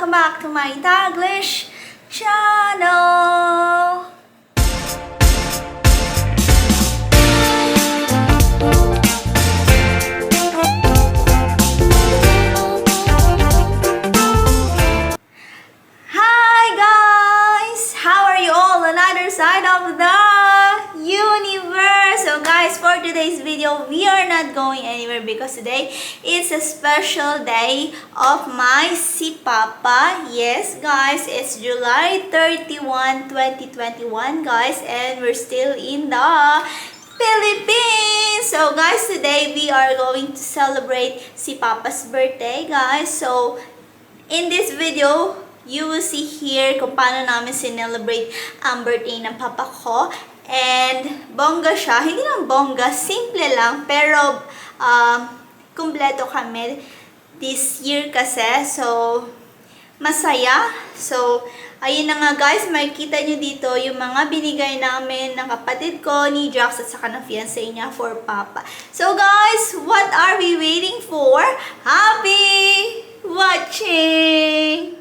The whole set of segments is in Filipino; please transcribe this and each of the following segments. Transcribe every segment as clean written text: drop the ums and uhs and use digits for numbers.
welcome back to my Taglish channel! Hi guys! How are you all on either side of the universe? So guys, for today's video, we are not going anywhere because today it's a special day of my si Papa. Yes guys, it's July 31, 2021 guys, and we're still in the Philippines. So guys, today we are going to celebrate si Papa's birthday guys. So in this video, you will see here kung paano namin sinelebrate ang birthday ng papa ko. And bongga siya. Hindi lang bongga, simple lang. Pero kumpleto kami this year kasi. So, masaya. So, ayun na nga guys. Makikita nyo dito yung mga binigay namin ng kapatid ko, ni Jax at saka ng fiancé niya for papa. So guys, what are we waiting for? Happy watching!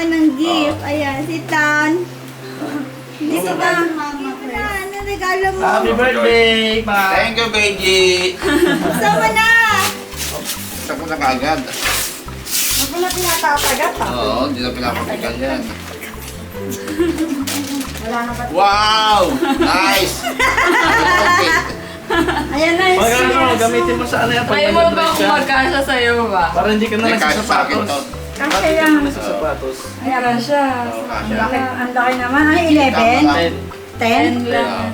ng gift. Ayan, sit down. Dito ba? Ano regalo mo? Happy birthday, Ma! Thank you, Benji! Sama na! Isa ko na kaagad. Huwag mo na pinatatagat ha. Oo, hindi na pinapatigan yan. Wala na ba? Wow! Nice! Ayan na yung Magkano, gamitin mo sa ano yan pag Ayaw mo ba nag-dress kung ka? magkasya sa'yo ba? Para hindi ka na May kasya sa akin nagsasapatos. to. Para Kasi hindi ka yan. na nagsasapatos. Ayan siya. Kasya. Ang laki naman. Ano, 11? 10? 10 lang.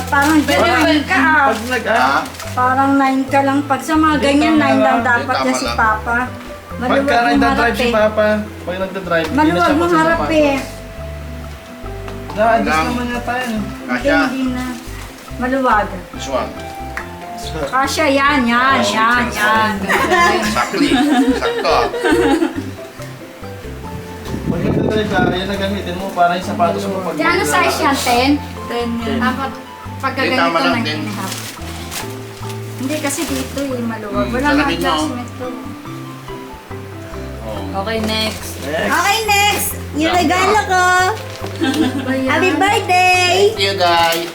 Parang Pwede ka ah. Pag Ha? Parang 9 ka lang. Pag sa mga ganyan, 9 lang dapat Tama niya si lang. Papa. Pagka Maluwag mong harap nagdadrive si eh. Papa, pag nagdadrive, hindi na Maluwag siya mong harap eh. magsasapatos. Na-adjust naman yata yan. Kasya. Hindi na. Maluwag. This one. Kasya yan. Exactly. Sakto. Pag nagdadrive ka, yan na gamitin mo para yung sapatos mo pag Di ano size yan? 10? 10 yan. Dapat pagka Hindi, ganito tama lang 9 din. and a half. Hindi kasi dito eh, maluwag. Wala Salamin nga mo. adjustment to. Oh. Okay, next. Next. Okay, next. Yung regalo ko. Happy birthday! Thank you, guys.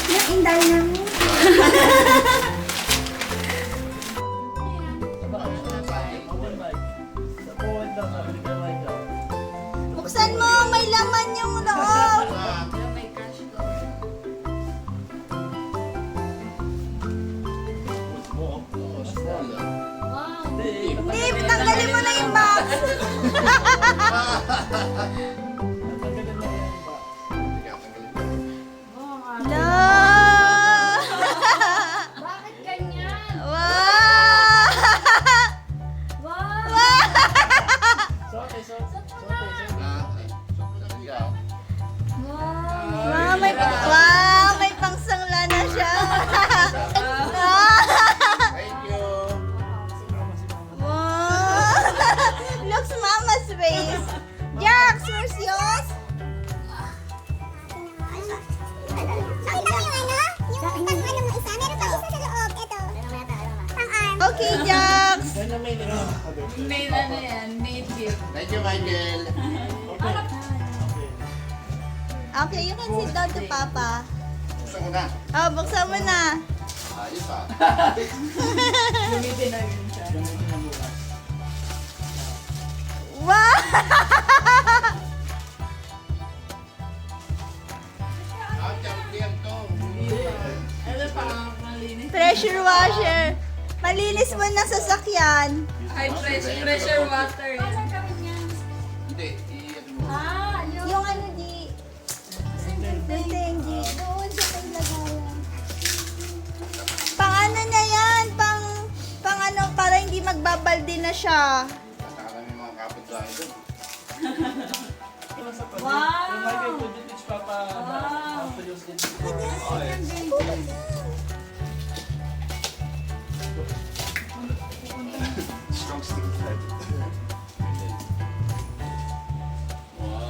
Yung InDaynaMo. Buksan mo, may laman yung loob. Hindi, tanggalin mo na yung box. No! Bakit ganyan? Wow! Wow! Wow, may pangsangla na siya. Thank you. Wow! Looks mama's face. Jax, where's yours? Okay, Jax. Made ano yan, native. Thank you, Michael. Okay, you can sit down to Papa. Gusto ko na. Oh, buksan mo na. Ayos ah. Gamitin na yun siya. Wow! Ah, champion to. Ano pa, malinis? Pressure washer. Malinis mo na sasakyan. High pressure water yan. Hindi, i-ano mo. Ah, Yung ano, di... Yung tenji. Doon sa paglagayan. Pang ano na yan? Pang ano, para hindi magbabalde na siya. Basta kami mga kapitbahay doon. Wow! Michael, could you teach Papa how to use it? Strong stick.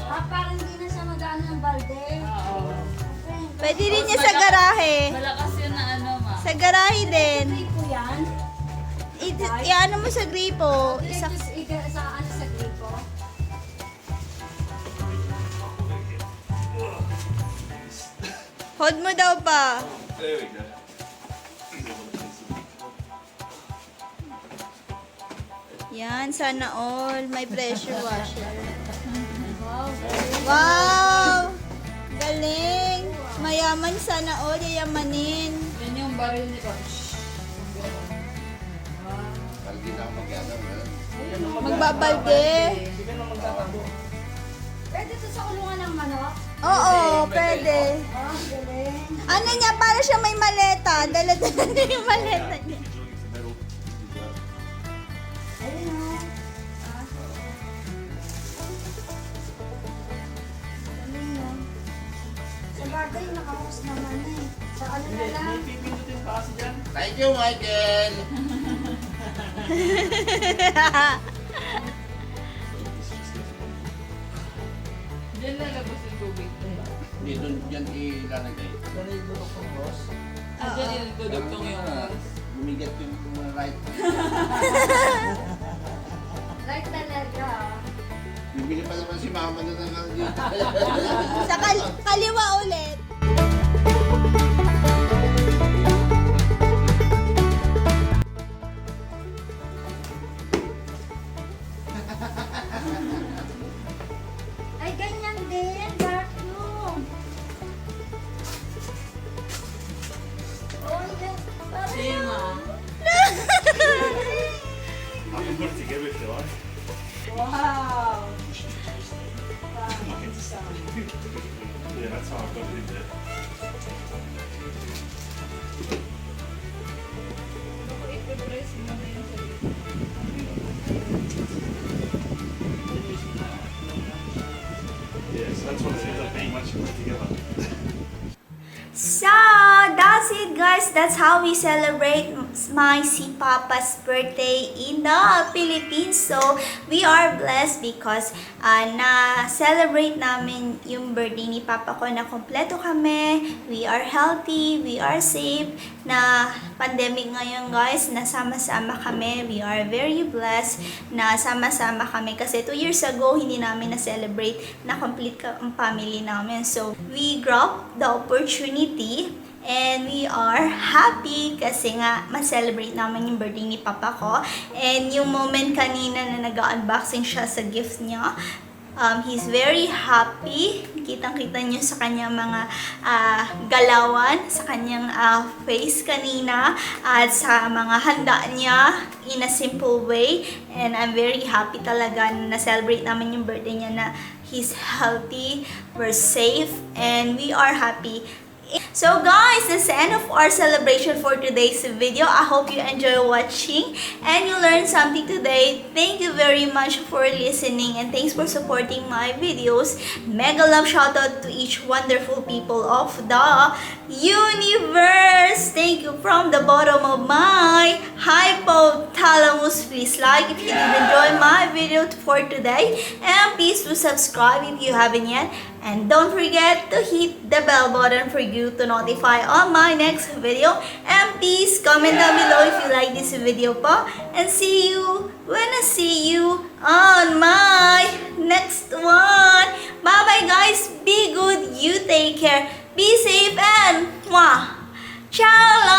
Ah, parang hindi na siya magano ng balde. Oo. Pwede rin niya sa garahe. Malakas yun na ano, ma. Sa garahe din. Gripo yan. Iano mo sa gripo. Isa sa ano sa gripo. Hold mo daw pa. Yan, sana all. May pressure washer. Wow! Galing! Mayaman sana all. Yayamanin. Yan yung baril ni Coach. Palagi na ako mag-ano. Magbabalde. Hindi ka na magtatago. Pwede to sa kulungan ng manok. Oo, pwede. Ah, galing. Ano niya, para siya may maleta. Dala-dala niya yung maleta niya. Ayun o. Galing o. Sa bagay, nakakus naman eh. Sa ano na lang. May pipindutin pa kasi dyan. Thank you, Michael. Diyan lalabas yung tubig. Hindi, doon dyan ilalagay. Ganun yung gulok ng boss. Diyan yung dudugtong yung Bumigat yung mga right. Like talaga. Bibili pa naman si mama na ng dito. Sa kaliwa ulit. Ay, ganyan din. Dark room. Oh, Same ah. I can put it together if you like. wow. Yeah, that's how I got it in there. I-press mo na yung sarili. Yes, that's what it ends up being once you put it together. So, that's it guys. That's how we celebrate my si Papa's birthday in the Philippines. So, we are blessed because na-celebrate namin yung birthday ni Papa ko na kompleto kami. We are healthy, we are safe. Na pandemic ngayon guys, nasama-sama kami. We are very blessed na sama-sama kami kasi 2 years ago, hindi namin na-celebrate na complete ang family namin. So, we grabbed the opportunity and we are happy kasi nga ma-celebrate namin yung birthday ni Papa ko. And yung moment kanina na nag-unboxing siya sa gift niya, he's very happy. Kitang-kita niyo sa kanyang mga galawan, sa kanyang face kanina, at sa mga handa niya in a simple way. And I'm very happy talaga na na-celebrate namin yung birthday niya na he's healthy, we're safe, and we are happy. So guys, that's the end of our celebration for today's video. I hope you enjoy watching and you learned something today. Thank you very much for listening and thanks for supporting my videos. Mega love shoutout to each wonderful people of the universe. Thank you from the bottom of my hypothalamus. Please like if you did enjoy my video for today, and please do subscribe if you haven't yet. And don't forget to hit the bell button for you to notify on my next video. And please comment down below if you like this video po. And see you when I see you on my next one. Bye bye guys. Be good. You take care. Be safe and mwah. Ciao.